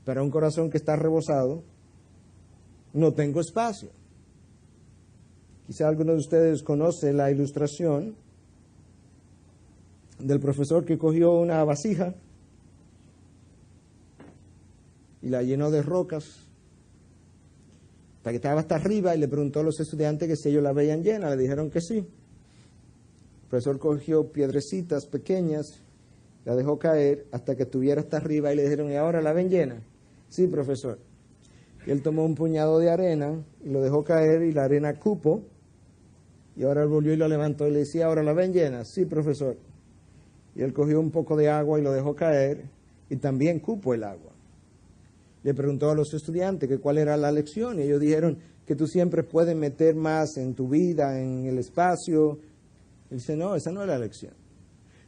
Pero un corazón que está rebosado, no tengo espacio. Quizá alguno de ustedes conoce la ilustración del profesor que cogió una vasija y la llenó de rocas hasta que estaba hasta arriba y le preguntó a los estudiantes que si ellos la veían llena. Le dijeron que sí. El profesor cogió piedrecitas pequeñas, la dejó caer hasta que estuviera hasta arriba y le dijeron, ¿y ahora la ven llena? Sí, profesor. Y él tomó un puñado de arena y lo dejó caer y la arena cupo. Y ahora él volvió y lo levantó y le decía, ¿ahora la ven llena? Sí, profesor. Y él cogió un poco de agua y lo dejó caer y también cupo el agua. Le preguntó a los estudiantes que cuál era la lección y ellos dijeron que tú siempre puedes meter más en tu vida, en el espacio. Él dice, no, esa no es la lección.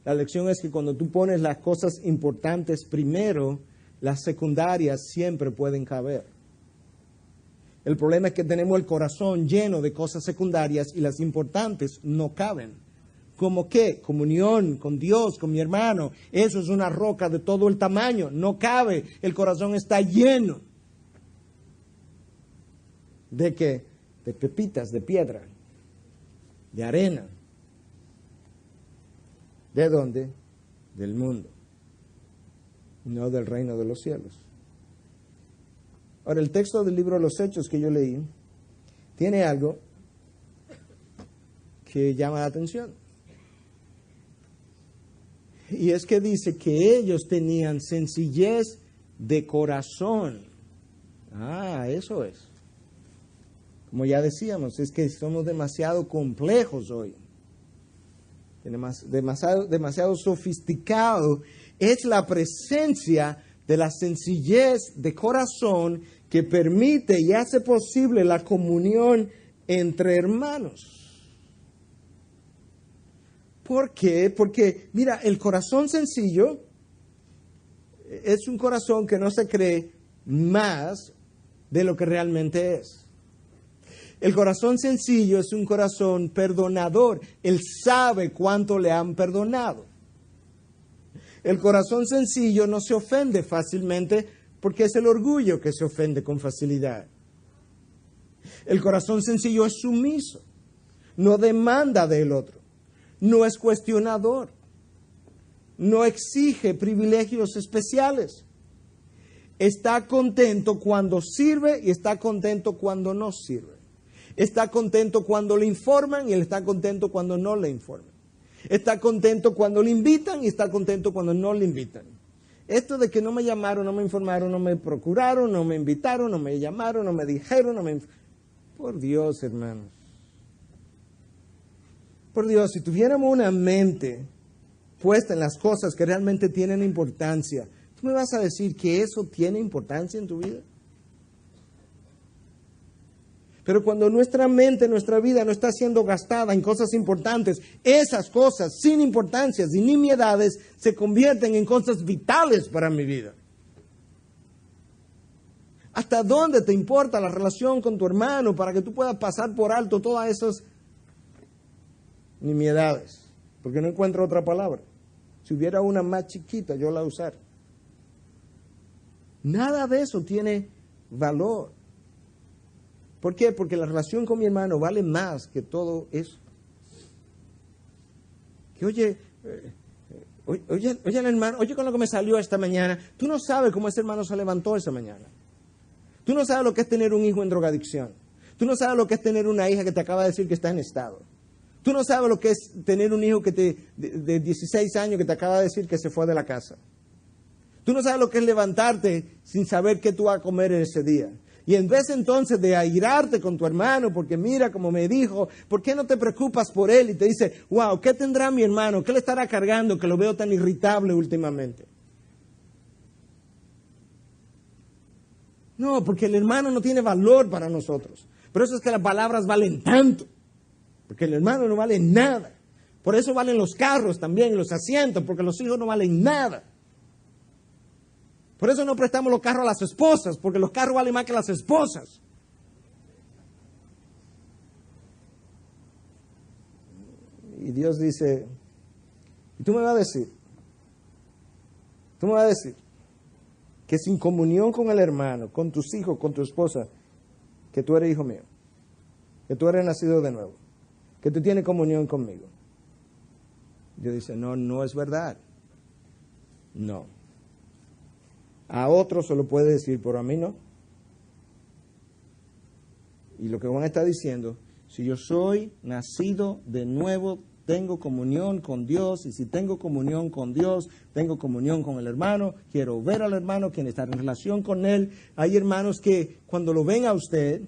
La lección es que cuando tú pones las cosas importantes primero, las secundarias siempre pueden caber. El problema es que tenemos el corazón lleno de cosas secundarias y las importantes no caben. ¿Cómo qué? Comunión con Dios, con mi hermano. Eso es una roca de todo el tamaño. No cabe. El corazón está lleno. ¿De qué? De pepitas, de piedra, de arena. ¿De dónde? Del mundo. No del reino de los cielos. Ahora, el texto del libro de los Hechos que yo leí tiene algo que llama la atención. Y es que dice que ellos tenían sencillez de corazón. Ah, eso es. Como ya decíamos, es que somos demasiado complejos hoy. Demasiado sofisticado. Es la presencia de la sencillez de corazón que permite y hace posible la comunión entre hermanos. ¿Por qué? Porque, mira, el corazón sencillo es un corazón que no se cree más de lo que realmente es. El corazón sencillo es un corazón perdonador. Él sabe cuánto le han perdonado. El corazón sencillo no se ofende fácilmente porque es el orgullo que se ofende con facilidad. El corazón sencillo es sumiso. No demanda del otro. No es cuestionador. No exige privilegios especiales. Está contento cuando sirve y está contento cuando no sirve. Está contento cuando le informan y él está contento cuando no le informan. Está contento cuando le invitan y está contento cuando no le invitan. Esto de que no me llamaron, no me informaron, no me procuraron, no me invitaron, no me llamaron, no me dijeron, Por Dios, hermanos. Por Dios, si tuviéramos una mente puesta en las cosas que realmente tienen importancia, ¿tú me vas a decir que eso tiene importancia en tu vida? Pero cuando nuestra mente, nuestra vida no está siendo gastada en cosas importantes, esas cosas sin importancias y nimiedades se convierten en cosas vitales para mi vida. ¿Hasta dónde te importa la relación con tu hermano para que tú puedas pasar por alto todas esas nimiedades? Porque no encuentro otra palabra. Si hubiera una más chiquita, yo la usara. Nada de eso tiene valor. ¿Por qué? Porque la relación con mi hermano vale más que todo eso. Que oye, el hermano, oye con lo que me salió esta mañana. Tú no sabes cómo ese hermano se levantó esta mañana. Tú no sabes lo que es tener un hijo en drogadicción. Tú no sabes lo que es tener una hija que te acaba de decir que está en estado. Tú no sabes lo que es tener un hijo de 16 años que te acaba de decir que se fue de la casa. Tú no sabes lo que es levantarte sin saber qué tú vas a comer en ese día. Y en vez entonces de airarte con tu hermano, porque mira como me dijo, ¿por qué no te preocupas por él? Y te dice, wow, ¿qué tendrá mi hermano? ¿Qué le estará cargando que lo veo tan irritable últimamente? No, porque el hermano no tiene valor para nosotros. Por eso es que las palabras valen tanto. Porque el hermano no vale nada. Por eso valen los carros también, los asientos, porque los hijos no valen nada. Por eso no prestamos los carros a las esposas, porque los carros valen más que las esposas. Y Dios dice, y tú me vas a decir, que sin comunión con el hermano, con tus hijos, con tu esposa, que tú eres hijo mío, que tú eres nacido de nuevo, que tú tienes comunión conmigo. Dios dice, no es verdad. No. A otros se lo puede decir, pero a mí no. Y lo que Juan está diciendo, si yo soy nacido de nuevo, tengo comunión con Dios, y si tengo comunión con Dios, tengo comunión con el hermano, quiero ver al hermano, quiero estar en relación con él. Hay hermanos que cuando lo ven a usted,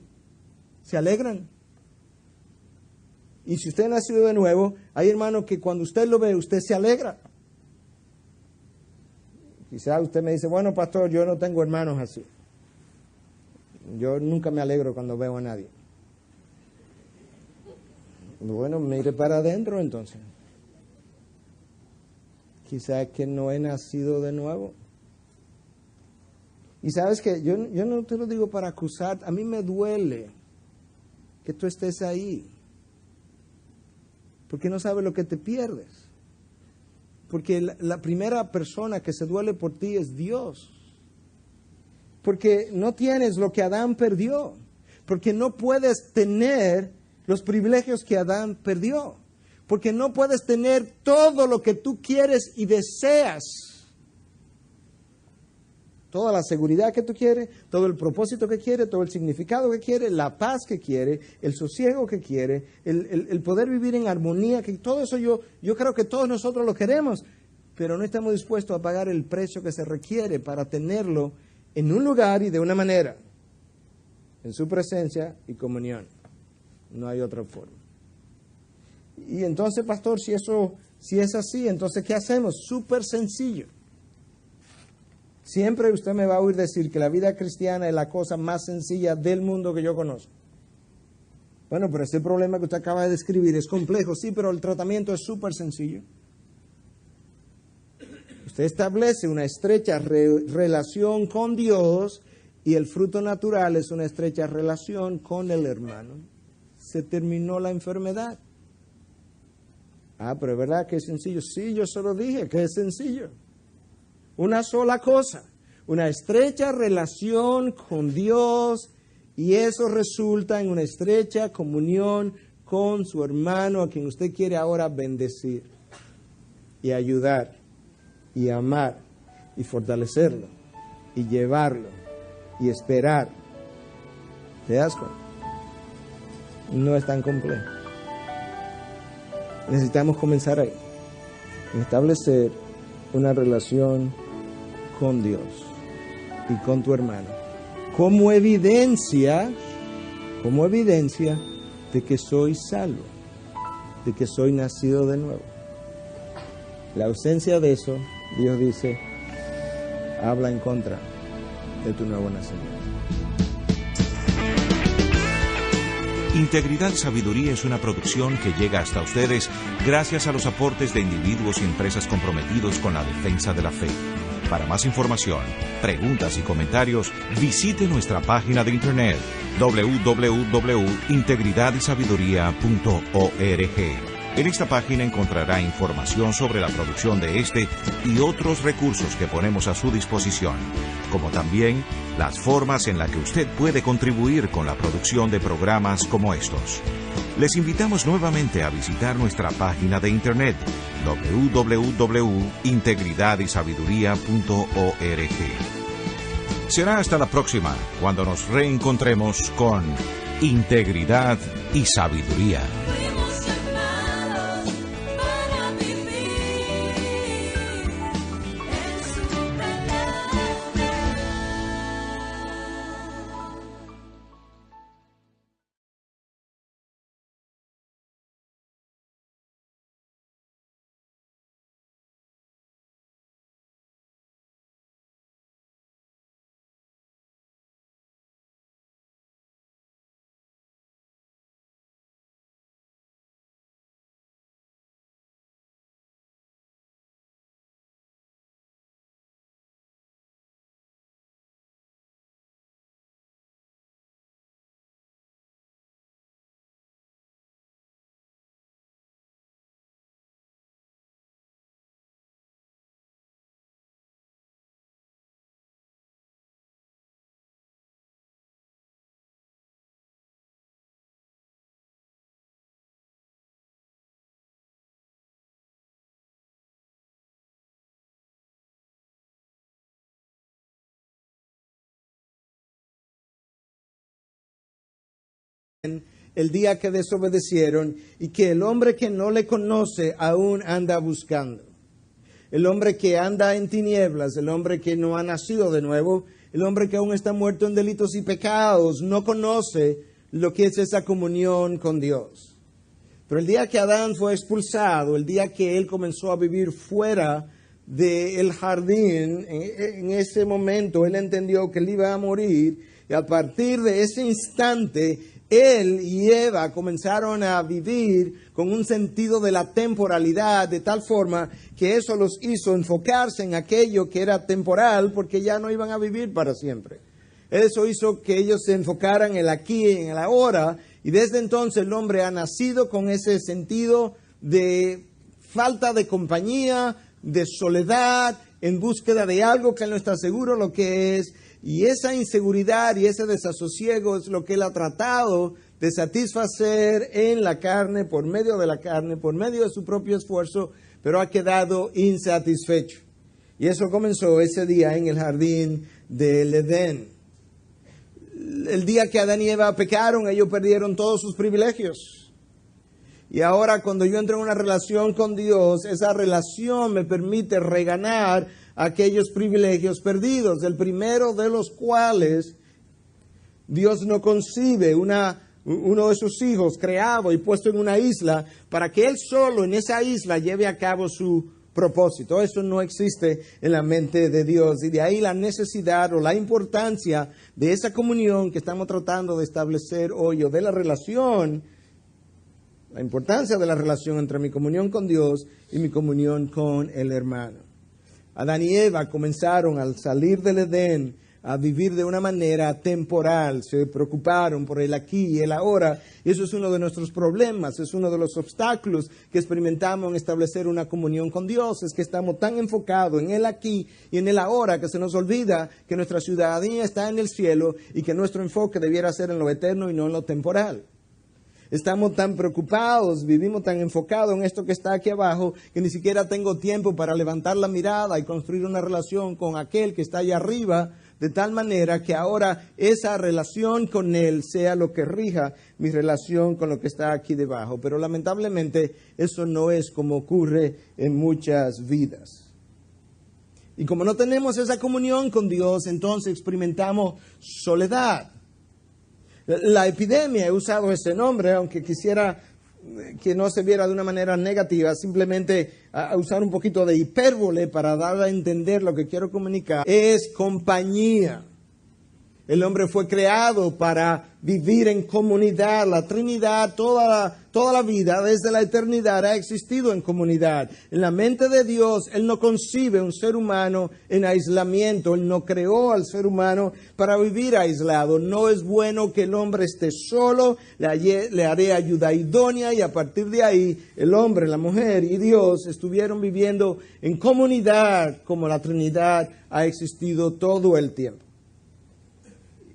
se alegran. Y si usted ha nacido de nuevo, hay hermanos que cuando usted lo ve, usted se alegra. Quizás usted me dice, bueno, pastor, yo no tengo hermanos así. Yo nunca me alegro cuando veo a nadie. Bueno, mire para adentro entonces. Quizás que no he nacido de nuevo. Y sabes que yo no te lo digo para acusar, a mí me duele que tú estés ahí. Porque no sabes lo que te pierdes. Porque la primera persona que se duele por ti es Dios. Porque no tienes lo que Adán perdió. Porque no puedes tener los privilegios que Adán perdió. Porque no puedes tener todo lo que tú quieres y deseas. Toda la seguridad que tú quieres, todo el propósito que quieres, todo el significado que quieres, la paz que quieres, el sosiego que quieres, el poder vivir en armonía, que todo eso yo creo que todos nosotros lo queremos, pero no estamos dispuestos a pagar el precio que se requiere para tenerlo en un lugar y de una manera, en su presencia y comunión. No hay otra forma. Y entonces, pastor, si es así, entonces ¿qué hacemos? Súper sencillo. Siempre usted me va a oír decir que la vida cristiana es la cosa más sencilla del mundo que yo conozco. Bueno, pero ese problema que usted acaba de describir es complejo, sí, pero el tratamiento es súper sencillo. Usted establece una estrecha relación con Dios y el fruto natural es una estrecha relación con el hermano. Se terminó la enfermedad. Ah, pero es verdad que es sencillo. Sí, yo se lo dije, que es sencillo. Una sola cosa, una estrecha relación con Dios y eso resulta en una estrecha comunión con su hermano a quien usted quiere ahora bendecir y ayudar y amar y fortalecerlo y llevarlo y esperar. ¿Te das cuenta? No es tan complejo. Necesitamos comenzar ahí, establecer una relación con Dios y con tu hermano, como evidencia de que soy salvo, de que soy nacido de nuevo. La ausencia de eso, Dios dice, habla en contra de tu nuevo nacimiento. Integridad y Sabiduría es una producción que llega hasta ustedes gracias a los aportes de individuos y empresas comprometidos con la defensa de la fe. Para más información, preguntas y comentarios, visite nuestra página de internet www.integridadysabiduría.org. En esta página encontrará información sobre la producción de este y otros recursos que ponemos a su disposición, como también las formas en las que usted puede contribuir con la producción de programas como estos. Les invitamos nuevamente a visitar nuestra página de internet www.integridadysabiduría.org. Será hasta la próxima, cuando nos reencontremos con Integridad y Sabiduría. El día que desobedecieron, y que el hombre que no le conoce aún anda buscando. El hombre que anda en tinieblas, el hombre que no ha nacido de nuevo, el hombre que aún está muerto en delitos y pecados, no conoce lo que es esa comunión con Dios. Pero el día que Adán fue expulsado, el día que él comenzó a vivir fuera del jardín, en ese momento él entendió que él iba a morir, y a partir de ese instante él y Eva comenzaron a vivir con un sentido de la temporalidad, de tal forma que eso los hizo enfocarse en aquello que era temporal, porque ya no iban a vivir para siempre. Eso hizo que ellos se enfocaran en el aquí y en el ahora, y desde entonces el hombre ha nacido con ese sentido de falta de compañía, de soledad, en búsqueda de algo que él no está seguro lo que es. Y esa inseguridad y ese desasosiego es lo que él ha tratado de satisfacer en la carne, por medio de la carne, por medio de su propio esfuerzo, pero ha quedado insatisfecho. Y eso comenzó ese día en el jardín del Edén. El día que Adán y Eva pecaron, ellos perdieron todos sus privilegios. Y ahora cuando yo entro en una relación con Dios, esa relación me permite reganar aquellos privilegios perdidos, el primero de los cuales Dios no concibe uno de sus hijos creado y puesto en una isla para que él solo en esa isla lleve a cabo su propósito. Eso no existe en la mente de Dios, y de ahí la necesidad o la importancia de esa comunión que estamos tratando de establecer hoy, o de la relación, la importancia de la relación entre mi comunión con Dios y mi comunión con el hermano. Adán y Eva comenzaron al salir del Edén a vivir de una manera temporal, se preocuparon por el aquí y el ahora, y eso es uno de nuestros problemas, es uno de los obstáculos que experimentamos en establecer una comunión con Dios, es que estamos tan enfocados en el aquí y en el ahora que se nos olvida que nuestra ciudadanía está en el cielo y que nuestro enfoque debiera ser en lo eterno y no en lo temporal. Estamos tan preocupados, vivimos tan enfocados en esto que está aquí abajo, que ni siquiera tengo tiempo para levantar la mirada y construir una relación con aquel que está allá arriba, de tal manera que ahora esa relación con él sea lo que rija mi relación con lo que está aquí debajo. Pero lamentablemente eso no es como ocurre en muchas vidas. Y como no tenemos esa comunión con Dios, entonces experimentamos soledad. La epidemia, he usado ese nombre, aunque quisiera que no se viera de una manera negativa, simplemente a usar un poquito de hipérbole para dar a entender lo que quiero comunicar, es compañía. El hombre fue creado para vivir en comunidad. La Trinidad toda la vida, desde la eternidad, ha existido en comunidad. En la mente de Dios, Él no concibe un ser humano en aislamiento. Él no creó al ser humano para vivir aislado. No es bueno que el hombre esté solo, le haré ayuda idónea, y a partir de ahí el hombre, la mujer y Dios estuvieron viviendo en comunidad, como la Trinidad ha existido todo el tiempo.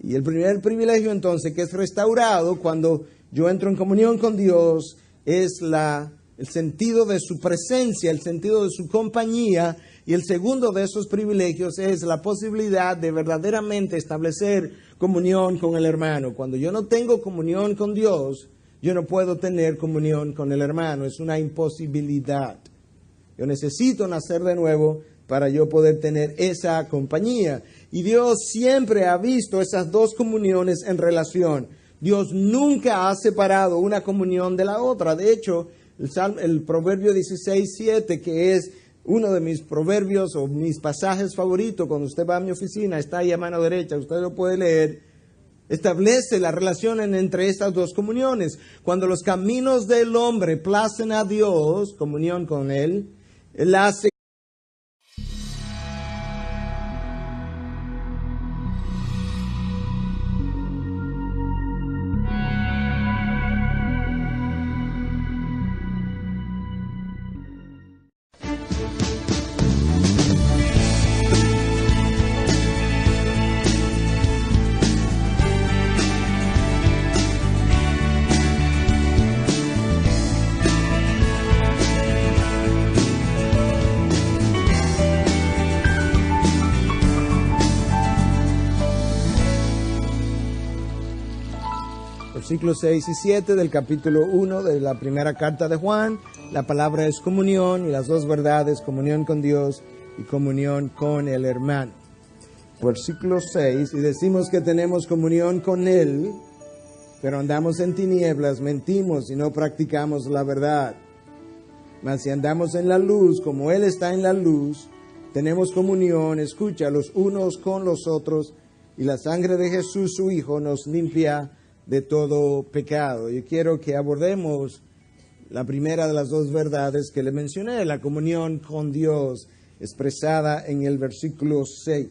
Y el primer privilegio entonces que es restaurado cuando yo entro en comunión con Dios es el sentido de su presencia, el sentido de su compañía. Y el segundo de esos privilegios es la posibilidad de verdaderamente establecer comunión con el hermano. Cuando yo no tengo comunión con Dios, yo no puedo tener comunión con el hermano. Es una imposibilidad. Yo necesito nacer de nuevo para yo poder tener esa compañía. Y Dios siempre ha visto esas dos comuniones en relación. Dios nunca ha separado una comunión de la otra. De hecho, el Proverbio 16:7, que es uno de mis proverbios o mis pasajes favoritos, cuando usted va a mi oficina, está ahí a mano derecha, usted lo puede leer, establece la relación entre estas dos comuniones. Cuando los caminos del hombre placen a Dios, comunión con Él, Él hace versículos 6 y 7 del capítulo 1 de la primera carta de Juan. La palabra es comunión, y las dos verdades, comunión con Dios y comunión con el hermano. Versículo 6, y decimos que tenemos comunión con Él, pero andamos en tinieblas, mentimos y no practicamos la verdad. Mas si andamos en la luz, como Él está en la luz, tenemos comunión, escucha, los unos con los otros, y la sangre de Jesús, su Hijo, nos limpia de todo pecado. Yo quiero que abordemos la primera de las dos verdades que le mencioné, la comunión con Dios, expresada en el versículo 6.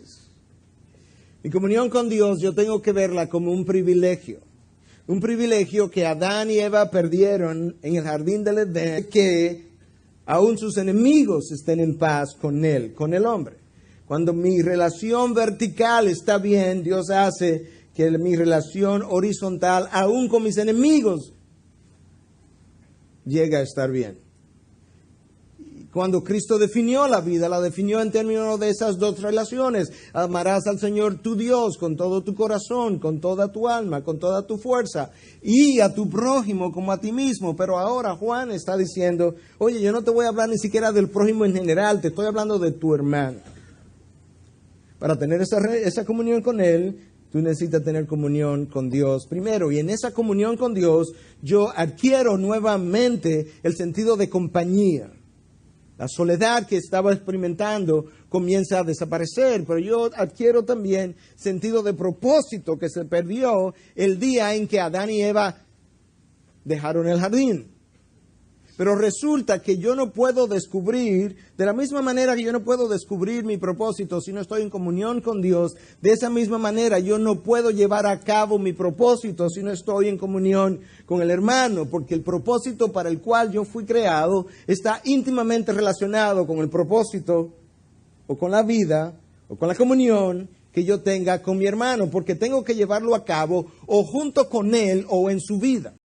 Mi comunión con Dios yo tengo que verla como un privilegio que Adán y Eva perdieron en el jardín del Edén, que aún sus enemigos estén en paz con Él, con el hombre. Cuando mi relación vertical está bien, Dios hace que mi relación horizontal, aún con mis enemigos, llega a estar bien. Cuando Cristo definió la vida, la definió en términos de esas dos relaciones. Amarás al Señor tu Dios con todo tu corazón, con toda tu alma, con toda tu fuerza, y a tu prójimo como a ti mismo. Pero ahora Juan está diciendo, oye, yo no te voy a hablar ni siquiera del prójimo en general, te estoy hablando de tu hermano. Para tener esa comunión con Él, tú necesitas tener comunión con Dios primero. Y en esa comunión con Dios, yo adquiero nuevamente el sentido de compañía. La soledad que estaba experimentando comienza a desaparecer, pero yo adquiero también sentido de propósito que se perdió el día en que Adán y Eva dejaron el jardín. Pero resulta que yo no puedo descubrir, de la misma manera que yo no puedo descubrir mi propósito si no estoy en comunión con Dios, de esa misma manera yo no puedo llevar a cabo mi propósito si no estoy en comunión con el hermano, porque el propósito para el cual yo fui creado está íntimamente relacionado con el propósito o con la vida o con la comunión que yo tenga con mi hermano, porque tengo que llevarlo a cabo o junto con él o en su vida.